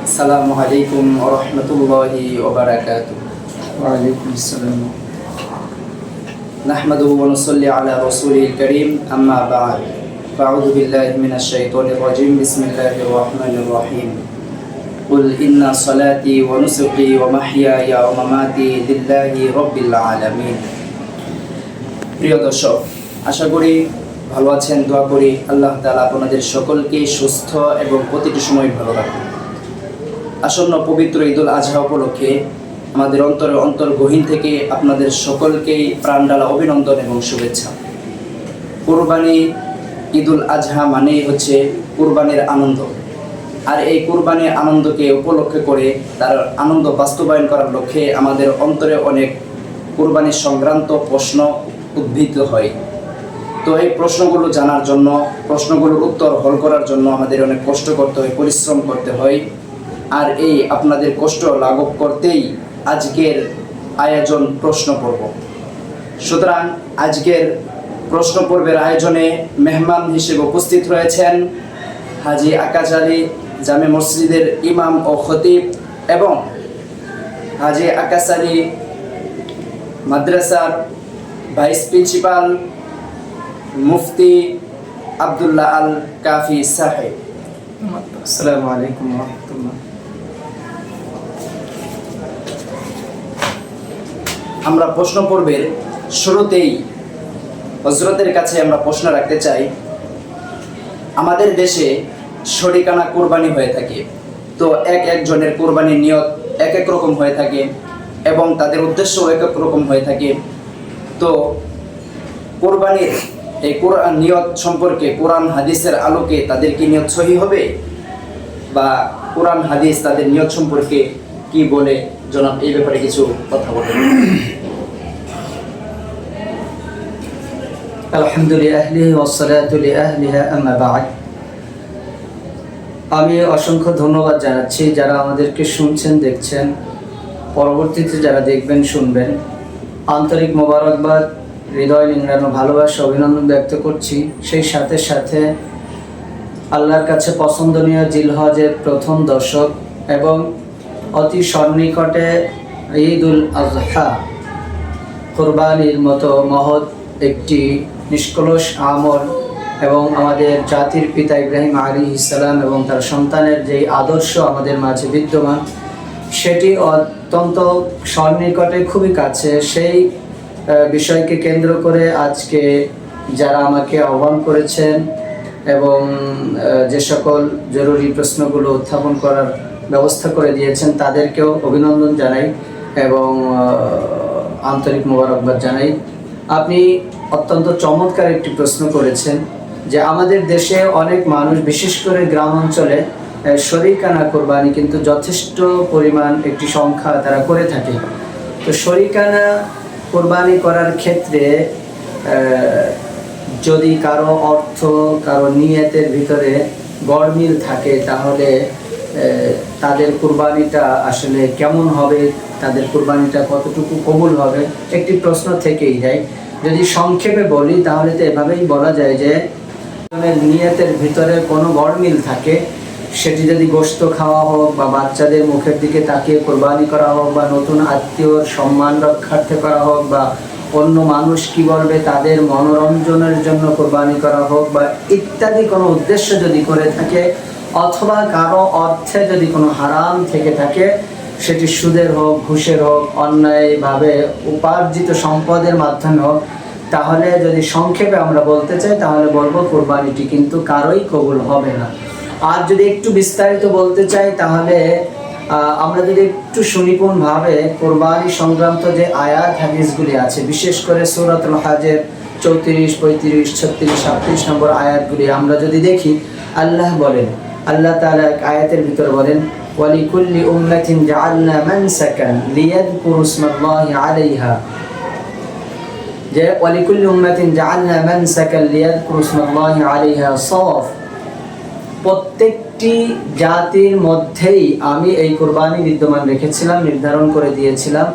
আসসালামু আলাইকুম ওয়া রাহমাতুল্লাহি ওয়া বারাকাতুহু। ওয়া আলাইকুম আসসালাম। নাহমাদুহু ওয়া নুসাল্লি আলা রাসূলিল কারীম, আম্মা বা'দ। ফাআউযু বিল্লাহি মিনাশ শাইতানির রাজীম। বিসমিল্লাহির রাহমানির রাহিম। কুল ইন্না সলাতি ওয়া নুসুকি ওয়া মাহইয়ায়া ওয়া মামাতি লিল্লাহি রাব্বিল আলামিন। প্রিয় দর্শক, আশা করি ভালো আছেন। দোয়া করি আল্লাহ তাআলা আপনাদের সকলকে সুস্থ এবং প্রতিটি সময় ভালো রাখুন। আসন্ন পবিত্র ঈদুল আজহা উপলক্ষে আমাদের অন্তর্গহীন থেকে আপনাদের সকলকেই প্রাণঢালা অভিনন্দন এবং শুভেচ্ছা। কুরবানি, ঈদুল আজহা মানেই হচ্ছে কুরবানির আনন্দ। আর এই কুরবানির আনন্দকে উপলক্ষে করে তার আনন্দ বাস্তবায়ন করার লক্ষ্যে আমাদের অন্তরে অনেক কুরবানির সংক্রান্ত প্রশ্ন উদ্ভূত হয়। তো এই প্রশ্নগুলো জানার জন্য, প্রশ্নগুলোর উত্তর হল করার জন্য আমাদের অনেক কষ্ট করতে হয়, পরিশ্রম করতে হয়। আর এই আপনাদের কষ্ট লাঘব করতেই আজকের আয়োজন প্রশ্ন পর্ব। সুতরাং আজকের প্রশ্ন পর্বের আয়োজনে মেহমান হিসেবে উপস্থিত রয়েছেন হাজী আকাশ আলী জামে মসজিদের ইমাম ও খতিব এবং হাজী আকাশ আলী মাদ্রাসার ভাইস প্রিন্সিপাল মুফতি আব্দুল্লাহ আল কাফি সাহেব। আসসালামু আলাইকুম ওয়া রাহমাতুল্লাহ। আমরা প্রশ্ন পর্বের শুরুতেই হযরতের কাছে আমরা প্রশ্ন রাখতে চাই। আমাদের দেশে শরিকানা কুরবানি হয়ে থাকে। তো একজনের কুরবানির নিয়ত এক এক রকম হয়ে থাকে এবং তাদের উদ্দেশ্যও এক এক রকম হয়ে থাকে। তো কুরবানির এই কোরআন নিয়ত সম্পর্কে কোরআন হাদিসের আলোকে তাদের কি নিয়ত সহি হবে, বা কোরআন হাদিস তাদের নিয়ত সম্পর্কে কি বলে, জনাব এই ব্যাপারে কিছু কথা বলেন। আলহামদুলিল্লাহ ওয়াসসালাতু লিআহলিহা আম্মা বা'দ। আমি অসংখ্য ধন্যবাদ জানাচ্ছি যারা আমাদেরকে শুনছেন, দেখছেন, পরবর্তীতে যারা দেখবেন, শুনবেন। আন্তরিক মোবারকবাদ, হৃদয় নিংড়ানো ভালোবাসা, অভিনন্দন ব্যক্ত করছি। সেই সাথে সাথে আল্লাহর কাছে পছন্দনীয় জিলহজের প্রথম দশক এবং অতি সন্নিকটে ঈদুল আজহা, কোরবানির মতো মহৎ একটি নিষ্কলুষ আমল এবং আমাদের জাতির পিতা ইব্রাহিম আলাইহিস সালাম এবং তার সন্তানের যেই আদর্শ আমাদের মাঝে বিদ্যমান, সেটি অত্যন্ত সন্নিকটে, খুবই কাছে। সেই বিষয়কে কেন্দ্র করে আজকে যারা আমাকে আহ্বান করেছেন এবং যে সকল জরুরি প্রশ্নগুলো উত্থাপন করার ব্যবস্থা করে দিয়েছেন, তাদেরকেও অভিনন্দন জানাই এবং আন্তরিক মোবারকবাদ জানাই। আপনি অত্যন্ত চমৎকার একটি প্রশ্ন করেছেন যে আমাদের দেশে অনেক মানুষ, বিশেষ করে গ্রাম অঞ্চলে, শরিকানা কোরবানি কিন্তু যথেষ্ট পরিমাণ একটি সংখ্যা তারা করে থাকে। তো শরিকানা কোরবানি করার ক্ষেত্রে যদি কারো অর্থ, কারো নিয়তের ভিতরে গড়মিল থাকে, তাহলে তাদের কুরবানিটা আসলে কেমন হবে, তাদের কুরবানিটা কতটুকু কবুল হবে, একটি প্রশ্ন থেকেই যায়। যদি সংক্ষেপে বলি তাহলে তো এভাবেই বলা যায় যে নিয়তের ভিতরে কোনো গড়মিল থাকে, সেটি যদি গোশত খাওয়া হোক বা বাচ্চাদের মুখের দিকে তাকিয়ে কোরবানি করা হোক বা নতুন আত্মীয়র সম্মান রক্ষার্থে করা হোক বা অন্য মানুষ কি বলবে তাদের মনোরঞ্জনের জন্য কোরবানি করা হোক বা ইত্যাদি কোনো উদ্দেশ্য যদি করে থাকে, অথবা কারো অর্থে যদি কোনো হারাম থেকে থাকে, সেটি সুদের হোক, ঘুষের হোক, অন্যায়ভাবে উপার্জিত সম্পদের মাধ্যমে হোক, তাহলে যদি সংক্ষেপে আমরা বলতে চাই তাহলে বলবো কোরবানিটি কিন্তু কারোই কবুল হবে না। আর যদি একটু বিস্তারিত বলতে চাই তাহলে আমরা যদি একটু সুনিপুণভাবে কোরবানি সংক্রান্ত যে আয়াত হাদিসগুলি আছে, বিশেষ করে সূরাতুল হজের 34, 35, 36, 37 নম্বর আয়াতগুলি আমরা যদি দেখি, আল্লাহ বলেন, আল্লাহ তাআলা এক আয়াতের ভিতরে বলেন, ওয়ালিকুল্লি উম্মাতিন জাআলনা মানসাকান লিয়াযকুরু ইসমাল্লাহি আলাইহা, যে ওয়ালিকুল্লি উম্মাতিন জাআলনা মানসাকান লিয়াযকুরু ইসমাল্লাহি আলাইহা সাওয়াফ, প্রত্যেকটি জাতির মধ্যেই আমি এই কোরবানি বিদ্যমান রেখেছিলাম, নির্ধারণ করে দিয়েছিলাম।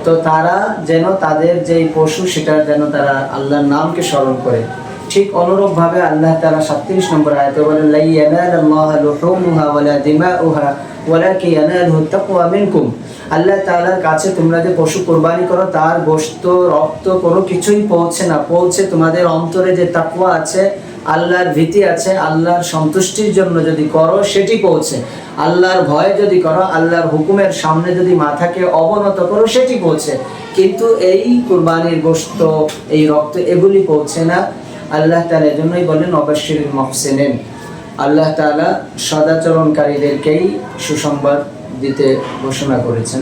তো তারা যেন তাদের যেই পশু, সেটা যেন তারা আল্লাহর নামকে স্মরণ করে। ঠিক অনুরূপভাবে আল্লাহ তাআলা 37 নম্বর আয়াতে বলেন, লা ইয়ানালাল্লাহু লুহুমুহা ওয়ালা দিমাউহা ওয়ালাকিন ইয়ানালুহু তাকওয়া মিনকুম। আল্লাহ তাআলার কাছে তোমরা যে পশু কুরবানি করো তার গোশত, রক্ত কোনো কিছুই পৌঁছে না, পৌঁছে তোমাদের অন্তরে যে তাকওয়া আছে, আল্লাহর ভীতি আছে, আল্লাহর সন্তুষ্টির জন্য যদি করো সেটি পৌঁছে। আল্লাহর ভয় যদি করো, আল্লাহর হুকুমের সামনে যদি মাথাকে অবনত করো সেটি পৌঁছে। কিন্তু এই কুরবানির গোশত, এই রক্ত, এগুলি পৌঁছে না। আল্লাহ তাআলা এজন্যই বলেন অবাশশিরিল মুহসিনিন। আল্লাহ তাআলা সদাচরণকারীদেরকেই সুসংবাদ দিতে ঘোষণা করেছেন,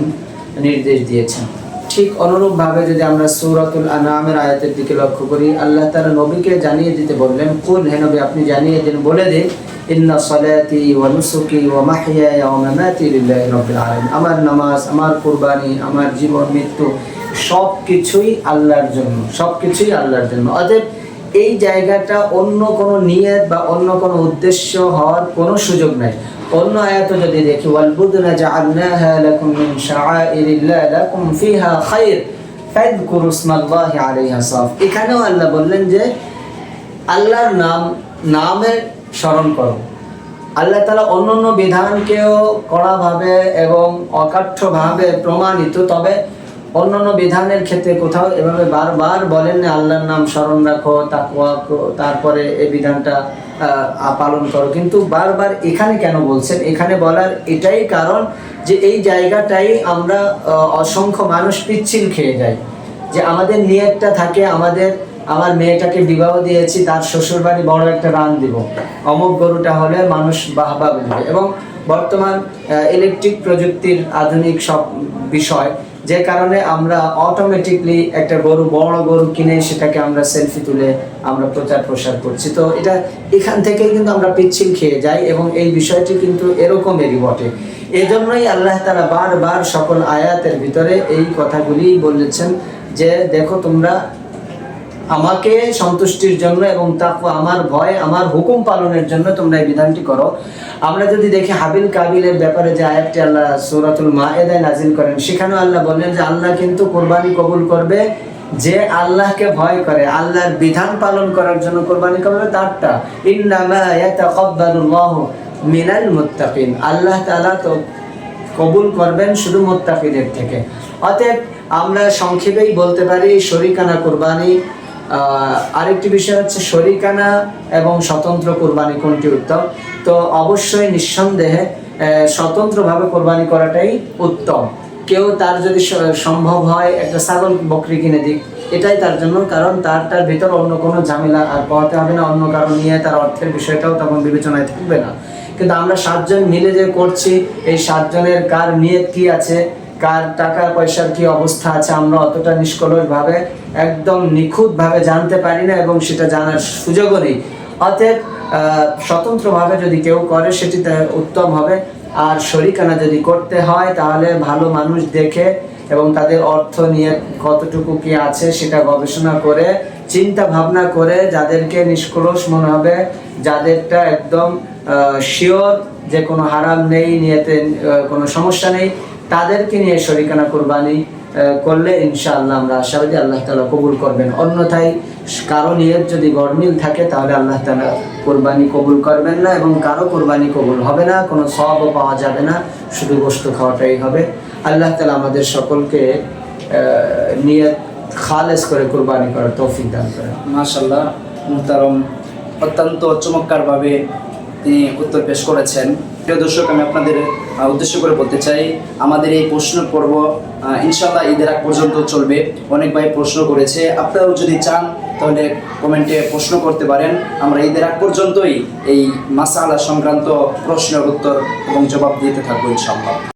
নির্দেশ দিয়েছেন। ঠিক অনুরূপভাবে যদি আমরা সূরাতুল আনআমের আয়াতের দিকে লক্ষ্য করি, আল্লাহ তাআলা নবীকে জানিয়ে দিতে বললেন, কুল, হে নবী আপনি জানিয়ে দিন, বলে দিন, ইন্না সলাতি ওয়া নুসুকি ওয়া মাহইয়ায়া ওয়া মামাতি লিল্লাহি রাব্বিল আলামিন। আমার নামাজ, আমার কুরবানি, আমার জীবন মৃত্যু সব কিছুই আল্লাহর জন্য, সব কিছুই আল্লাহর জন্য। অতএব এই জায়গাটা অন্য কোনো নিয়ত বা অন্য কোনো উদ্দেশ্য হওয়ার কোনো সুযোগ নাই। অন্য আয়াত যদি দেখি, ওয়াল বুদনা জাআলনাহা লাকুম মিন শাআইরিল্লাহ লাকুম ফিহা খায়র ফাযকুরু ইসমাল্লাহি আলাইহা সাফ। এখানেও আল্লাহ বললেন যে আল্লাহর নামের স্মরণ করো। আল্লাহ তাআলা অন্যান্য বিধানকেও কড়াভাবে এবং অকাঠ্যভাবে প্রমাণিত, তবে অন্যান্য বিধানের ক্ষেত্রে কোথাও এভাবে বারবার বলেন না আল্লাহর নাম স্মরণ রাখো, তাকওয়া, তারপরে এই বিধানটা পালন করো। কিন্তু বারবার এখানে কেন বলছেন? এখানে বলার এটাই কারণ যে এই জায়গাটাই আমরা অসংখ্য মানুষ পিচ্ছিল খেয়ে যাই। যে আমাদের নিয়তটা থাকে, আমার মেয়েটাকে বিবাহ দিয়েছি, তার শ্বশুরবাড়ি বড় একটা রান দিব, অমুক গরুটা হলে মানুষ বাহবা বলবে। এবং বর্তমান ইলেকট্রিক প্রযুক্তির আধুনিক সব বিষয়, যে কারণে আমরা অটোমেটিকলি একটা বড় গরু কিনে সেটাকে আমরা সেলফি তুলে আমরা প্রচার প্রসার করছি। তো এখান থেকেই কিন্তু আমরা পিচ্ছিল খেয়ে যাই, এবং এই বিষয়টি কিন্তু এরকমেরই বটে। এজন্যই আল্লাহ তাআলা বারবার সকল আয়াতের ভিতরে এই কথাগুলি বলেছেন যে দেখো, তোমরা আমাকে সন্তুষ্টির জন্য এবং তাকওয়া, আমার ভয়, আমার হুকুম পালনের জন্য তোমরা এই বিধানটি করো। আমরা যদি দেখি হাবিল কাবিলের ব্যাপারে যে আয়াতটি আল্লাহ সূরাতুল মায়েদায় নাজিল করেন, সেখানেও আল্লাহ বললেন যে আল্লাহ কিন্তু কুরবানি কবুল করবে যে আল্লাহকে ভয় করে, আল্লাহর বিধান পালন করার জন্য কুরবানি করবে তারটা। ইন্নামা ইয়াতাকাব্বালুল্লাহু মিনাল মুত্তাকিন। আল্লাহ তাআলা তো কবুল করবেন শুধু মুত্তাকিদের থেকে। অতএব আমরা সংক্ষেপেই বলতে পারি শরীকানা কুরবানি। আরেকটি বিষয় হচ্ছে শরীকানা এবং স্বতন্ত্র কুরবানি কোনটি উত্তম? তো অবশ্যই নিঃসন্দেহে স্বতন্ত্রভাবে কোরবানি করাটাই উত্তম। কেউ তার যদি সম্ভব হয় একটা ছাগল বকরি কিনে দিক, এটাই তার জন্য, কারণ তার ভিতর অন্য কোনো ঝামেলা আর পাওয়াতে হবে না, অন্য কারণ নিয়ে তার অর্থের বিষয়টাও তখন বিবেচনায় থাকবে না। কিন্তু আমরা 7 জন মিলে যে করছি, এই 7 জনের কার নিয়ত কি আছে, কার টাকা পয়সার কি অবস্থা আছে, আমরা অতটা নিষ্কলুষভাবে একদম নিখুঁতভাবে জানতে পারি না, এবং সেটা জানার সুযোগও নেই। অতএব স্বতন্ত্রভাবে যদি কেউ করে সেটি উত্তম হবে। আর শরীকানা যদি করতে হয় তাহলে ভালো মানুষ দেখে এবং তাদের অর্থ নিয়ে কতটুকু কি আছে সেটা গবেষণা করে, চিন্তা ভাবনা করে, যাদেরকে নিষ্কলুষ মনে হবে, যাদেরটা একদম শিওর যে কোনো হারাম নেই, নিয়েতে কোনো সমস্যা নেই, তাদেরকে নিয়ে শরীকানা কুরবানি করলে ইনশাআল্লাহ আমরা আশাবাদী আল্লাহ তাআলা কবুল করবেন। অন্যথায় কারো নিয়ত যদি গরমিল থাকে তাহলে আল্লাহ তাআলা কুরবানি কবুল করবেন না, এবং কারো কুরবানি কবুল হবে না, কোনো সওয়াবও পাওয়া যাবে না, শুধু গোশত খাওয়াটাই হবে। আল্লাহ তাআলা আমাদের সকলকে নিয়ত খালেস করে কুরবানি করার তৌফিক দান করেন। মাশাআল্লাহ, মুহতারম, অত্যন্ত চমৎকারভাবে তিনি উত্তর পেশ করেছেন। প্রিয় দর্শক, আমি আপনাদের উদ্দেশ্য করে বলতে চাই, আমাদের এই প্রশ্ন পর্ব ইনশাআল্লাহ ঈদের আগ পর্যন্ত চলবে। অনেক ভাই প্রশ্ন করেছে, আপনারাও যদি চান তাহলে কমেন্টে প্রশ্ন করতে পারেন। আমরা ঈদের আগ পর্যন্তই এই মাসআলা সংক্রান্ত প্রশ্নের উত্তর এবং জবাব দিতে থাকবো ইনশাআল্লাহ।